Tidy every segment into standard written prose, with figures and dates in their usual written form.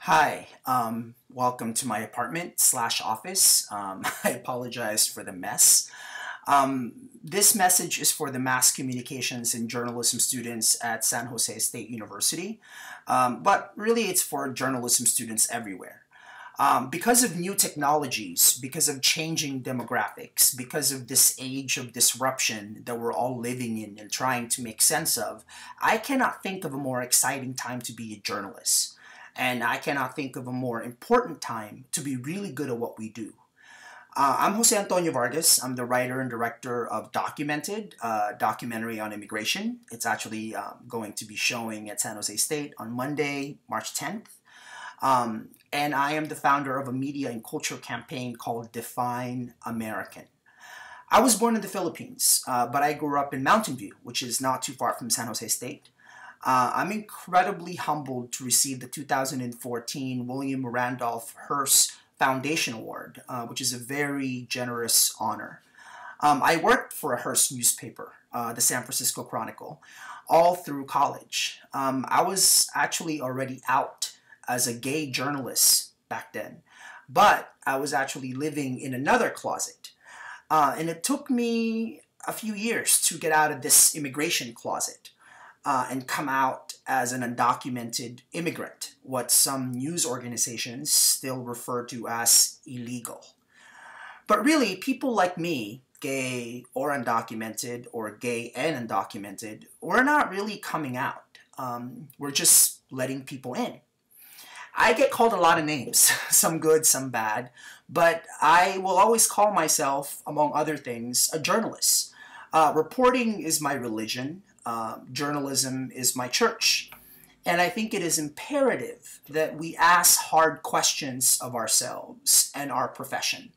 Hi, welcome to my apartment slash office. I apologize for the mess. This message is for the mass communications and journalism students at San Jose State University, but really it's for journalism students everywhere. Because of new technologies, because of changing demographics, because of this age of disruption that we're all living in and trying to make sense of, I cannot think of a more exciting time to be a journalist. And I cannot think of a more important time to be really good at what we do. I'm Jose Antonio Vargas. I'm the writer and director of Documented, a documentary on immigration. It's actually going to be showing at San Jose State on Monday, March 10th. And I am the founder of a media and culture campaign called Define American. I was born in the Philippines, but I grew up in Mountain View, which is not too far from San Jose State. I'm incredibly humbled to receive the 2014 William Randolph Hearst Foundation Award, which is a very generous honor. I worked for a Hearst newspaper, the San Francisco Chronicle, all through college. I was actually already out as a gay journalist back then, but I was actually living in another closet. And it took me a few years to get out of this immigration closet. And come out as an undocumented immigrant, what some news organizations still refer to as illegal. But really, people like me, gay or undocumented, or gay and undocumented, we're not really coming out. We're just letting people in. I get called a lot of names, some good, some bad, but I will always call myself, among other things, a journalist. Reporting is my religion. Journalism is my church. And I think it is imperative that we ask hard questions of ourselves and our profession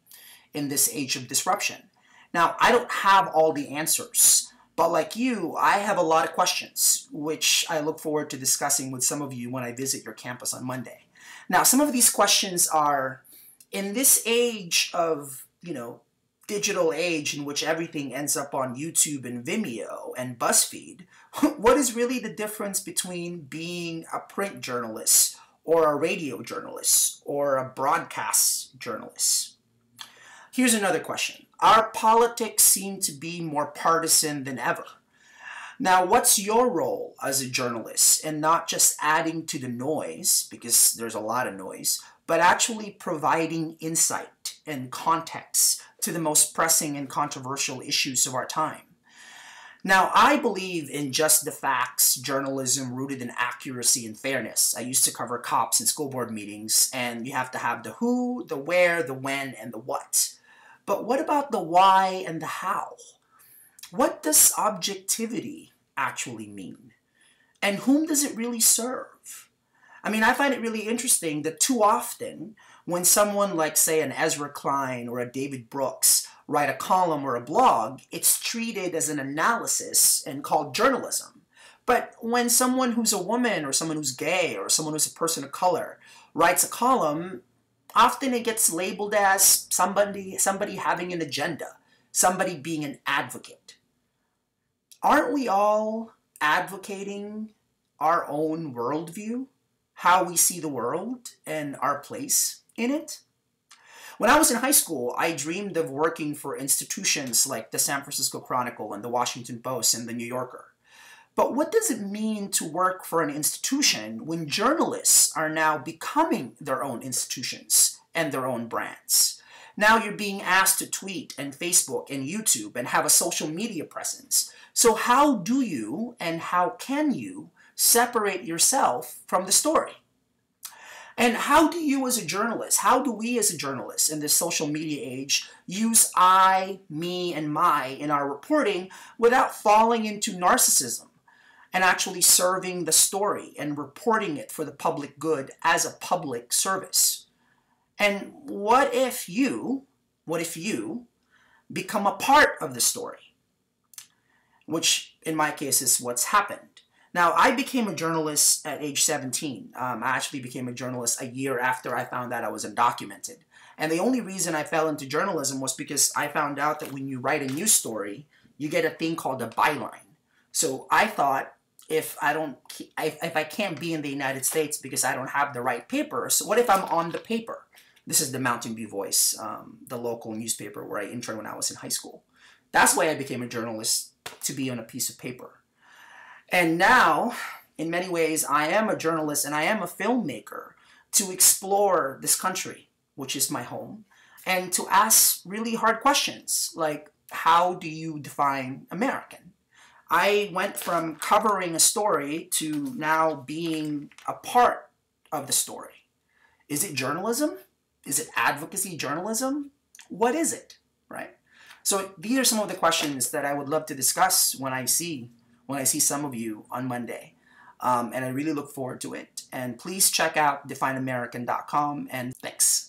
in this age of disruption. Now, I don't have all the answers, but like you, I have a lot of questions, which I look forward to discussing with some of you when I visit your campus on Monday. Now, some of these questions are, in this age of, digital age in which everything ends up on YouTube and Vimeo and BuzzFeed, what is really the difference between being a print journalist or a radio journalist or a broadcast journalist? Here's another question. Our politics seem to be more partisan than ever. Now, what's your role as a journalist in not just adding to the noise, because there's a lot of noise, but actually providing insight and context to the most pressing and controversial issues of our time? Now, I believe in just the facts journalism rooted in accuracy and fairness. I used to cover cops in school board meetings, and you have to have the who, the where, the when, and the what. But what about the why and the how? What does objectivity actually mean? And whom does it really serve? I mean, I find it really interesting that too often, when someone like, say, an Ezra Klein or a David Brooks write a column or a blog, it's treated as an analysis and called journalism. But when someone who's a woman or someone who's gay or someone who's a person of color writes a column, often it gets labeled as somebody having an agenda, somebody being an advocate. Aren't we all advocating our own worldview, how we see the world and our place in it? When I was in high school, I dreamed of working for institutions like the San Francisco Chronicle and the Washington Post and the New Yorker. But what does it mean to work for an institution when journalists are now becoming their own institutions and their own brands? Now you're being asked to tweet and Facebook and YouTube and have a social media presence. So how do you and how can you separate yourself from the story? And how do you as a journalist, how do we as a journalist in this social media age use I, me, and my in our reporting without falling into narcissism and actually serving the story and reporting it for the public good as a public service? And what if you become a part of the story? Which in my case is what's happened. Now, I became a journalist at age 17. I actually became a journalist a year after I found out I was undocumented. And the only reason I fell into journalism was because I found out that when you write a news story, you get a thing called a byline. So I thought if I can't be in the United States because I don't have the right papers? What if I'm on the paper? This is the Mountain View Voice, the local newspaper where I interned when I was in high school. That's why I became a journalist, to be on a piece of paper. And now, in many ways, I am a journalist and I am a filmmaker to explore this country, which is my home, and to ask really hard questions like, how do you define American? I went from covering a story to now being a part of the story. Is it journalism? Is it advocacy journalism? What is it, right? So these are some of the questions that I would love to discuss when I see some of you on Monday. And I really look forward to it. And please check out defineamerican.com, and thanks.